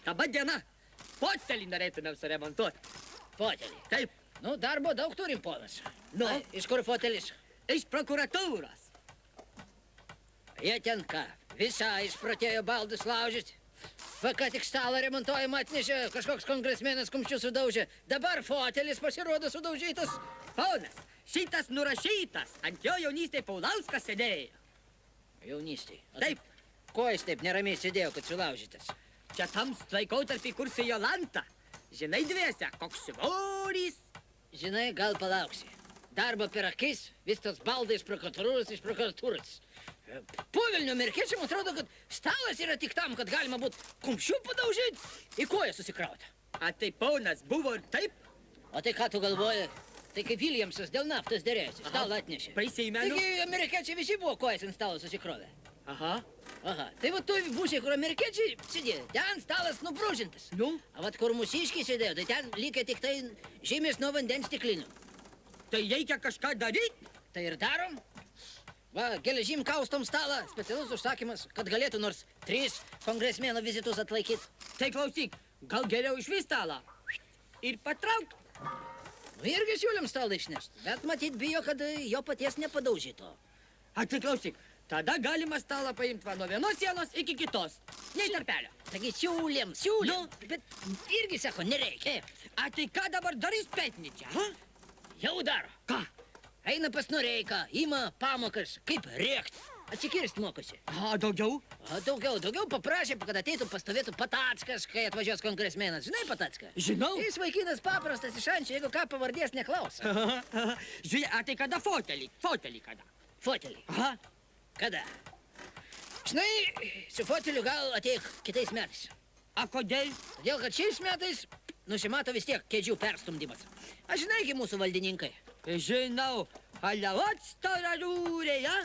Labą dieną. Fotelį norėtumėm suremontuoti. Fotelį. Taip. Nu, darbo daug turim, ponas. Nu? Iš kur fotelis? Iš prokuratūros. Jie ten ką, visą išpratėjo baldus laužyti. Va, ką tik stalą remontuojama atnešė, kažkoks kongresmenas kumščių sudaužė. Dabar fotelis pasirodo sudaužytas. Ponas, šitas nurašytas. Ant jo jaunystėje Paulauskas sėdėjo. Jaunystėj. Taip. Ko jis taip neramiai sėdėjo, kad sulaužytas? Čia tam laikotarpį kursi Jolanta. Žinai dviese, koks svoris. Žinai, gal palauksi. Darbo per akis, vis tos baldai iš prokuratūros. Po Vilnių amerikiečiam atrodo, kad stalas yra tik tam, kad galima būt kumščių padaužyti, į koją susikrauti. A tai ponas buvo ir taip? O tai ką tu galvoji? Tai kaip Williamsas dėl naftos derėjosi, stalą atnešė. Prisimenu. Taigi amerikiečiai visi buvo kojas ant stalo susikrovę. Aha. Aha, tai va tu būsiai, kur amerikiečiai sėdėjo, ten stalas nubrūžintas. Nu? A vat kur mūsiškiai sėdėjo, tai ten likę tik tai žymės nuo vandens stiklinių. Tai reikia kažką daryti? Tai ir darom. Va, geležim kaustom stalą, specialus užsakymas, kad galėtų nors 3 kongresmeno vizitus atlaikyti. Tai klausyk, gal geriau išvis stalą ir patrauk. Nu, irgi siūlėm stalą išnešti, bet matyt bijo, kad jo paties nepadaužyto. A tai klausyk, tada galima stalą paimti va nuo vienos sienos iki kitos. Nei tarpelio. Taigi siūlėm, bet irgi sako, nereikia. A tai ką dabar darys Petničia, ha? Jau daro. Ką? Eina pas Noreiką, ima pamokas, kaip rėkti. Atsikirst mokosi. A, daugiau? O daugiau paprašė, kad ateitų pastovėtų Patackas, kai atvažiuos kongresmenas. Žinai Patacką? Žinau. Jis vaikinas paprastas iš Ančio, jeigu ką pavardės neklauso. Žiūrėk, a tai kada fotelį? Fotelį kada? Fotelį. Aha. Kada? Žinai, su foteliu gal ateik kitais metais. A kodėl? Todėl, kad šiais metais nusimato vis tiek kėdžių perstumdymas. Aš žinai, kaip mūsų valdininkai. Žinau, aliavot storarūrė, ja?